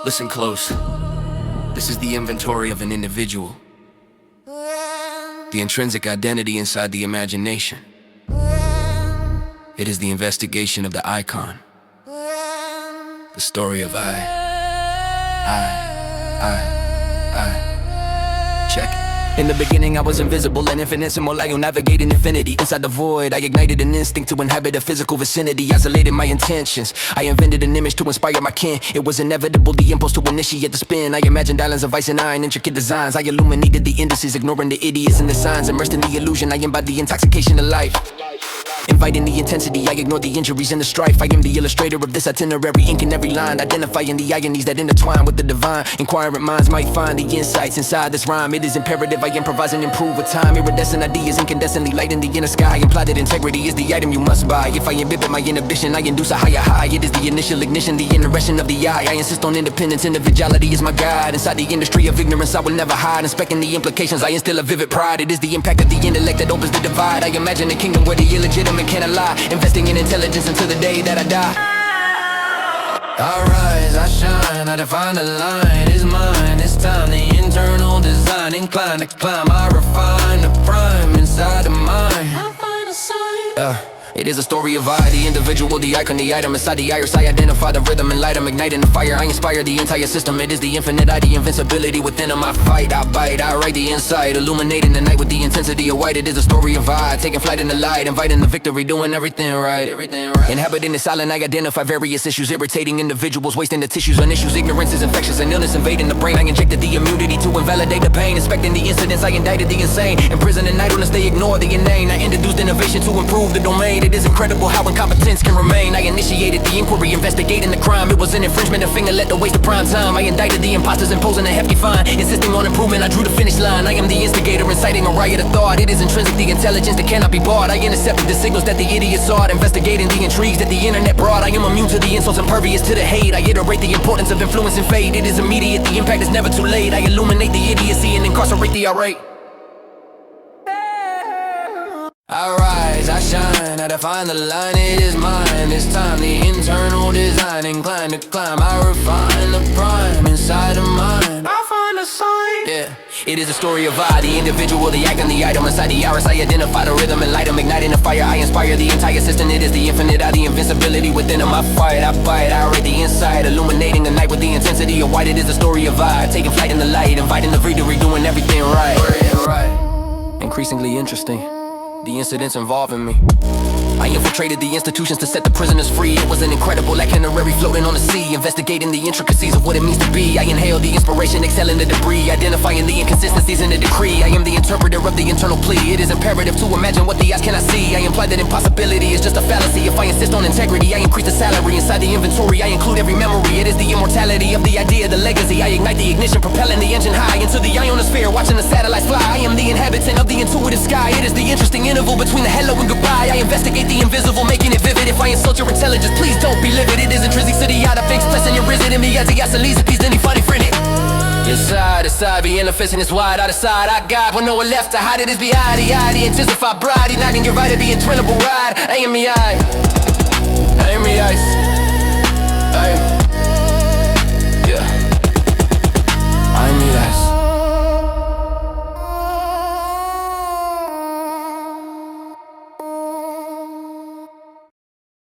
Listen close. This is the inventory of an individual. The intrinsic identity inside the imagination. It is the investigation of the icon. The story of I. Check. In the beginning I was invisible and infinitesimal. I navigated infinity. Inside the void I ignited an instinct to inhabit a physical vicinity. Isolated my intentions. I invented an image to inspire my kin. It was inevitable, the impulse to initiate the spin. I imagined islands of ice and iron, intricate designs. I illuminated the indices, ignoring the idiots and the signs. Immersed in the illusion, I embodied the intoxication of life. Inviting the intensity, I ignore the injuries and the strife. I am the illustrator of this itinerary, inking every line, identifying the ironies that intertwine with the divine. Inquiring minds might find the insights inside this rhyme. It is imperative I improvise and improve with time. Iridescent ideas incandescently light in the inner sky. Imply that integrity is the item you must buy. If I imbibed my inhibition, I induce a higher high. It is the initial ignition, the interruption of the eye. I insist on independence, individuality is my guide. Inside the industry of ignorance I will never hide. Inspecting the implications, I instill a vivid pride. It is the impact of the intellect that opens the divide. I imagine a kingdom where the illegitimate cannot lie. Investing in intelligence until the day that I die. I rise, I shine, I define the line. It's mine, it's time, the internal design. Inclined to climb, I refine the prime inside the mind. I find a sign. It is a story of I, the individual, the icon, the item inside the iris. I identify the rhythm and light, I'm igniting the fire. I inspire the entire system. It is the infinite I, the invincibility within them. I fight, I bite, I write the insight, illuminating the night with the intensity of white. It is a story of I, taking flight in the light, inviting the victory, doing everything right. Inhabiting the silent, I identify various issues, irritating individuals, wasting the tissues on issues. Ignorance is infectious and illness invading the brain. I injected the immunity to invalidate the pain. Inspecting the incidents, I indicted the insane. Imprisoning idleness, they ignore the inane. I introduced innovation to improve the domain. It is incredible how incompetence can remain. I initiated the inquiry, investigating the crime. It was an infringement, a finger let the waste of prime time. I indicted the imposters, imposing a hefty fine. Insisting on improvement, I drew the finish line. I am the instigator, inciting a riot of thought. It is intrinsic, the intelligence that cannot be bought. I intercepted the signals that the idiots sought. Investigating the intrigues that the internet brought. I am immune to the insults, impervious to the hate. I iterate the importance of influence and fate. It is immediate, the impact is never too late. I illuminate the idiocy and incarcerate the irate. I rise, I shine, I define the line. It is mine, it's time, the internal design. Inclined to climb, I refine the prime inside of mine. I find a sign. Yeah, it is a story of I, the individual, the icon, the item inside the iris. I identify the rhythm and light, I'm igniting the fire. I inspire the entire system. It is the infinite I, the invincibility within them. I fight, I bite, I rate the inside, illuminating the night with the intensity of white. It is a story of I, taking flight in the light, inviting the victory, doing everything right. Increasingly interesting, the incidents involving me. I infiltrated the institutions to set the prisoners free. It was an incredible itinerary floating on the sea, investigating the intricacies of what it means to be. I inhale the inspiration, exhaling the debris, identifying the inconsistencies in the decree. I am the interpreter of the internal plea. It is imperative to imagine what the eyes cannot see. I imply that impossibility is just a fallacy. If I insist on integrity, I increase the salary. Inside the inventory, I include every memory. It is the immortality of the idea, the legacy. I ignite the ignition, propelling the engine high into the ionosphere, watching the satellites fly. I am the inhabitant of the intuitive sky. It is the interesting interval between the hello and goodbye. I investigate the invisible, making it vivid. If I insult your intelligence, please don't be livid. It is intrinsic to the art of expressing your risen in me as the illegitimate piece, then he funny friend it. Your side to side, be inefficient, it's wide out of sight. I got when no one left to hide it is behind the eye, the intensified bride, uniting your right to the incredible ride. I am the eye, I am the ice.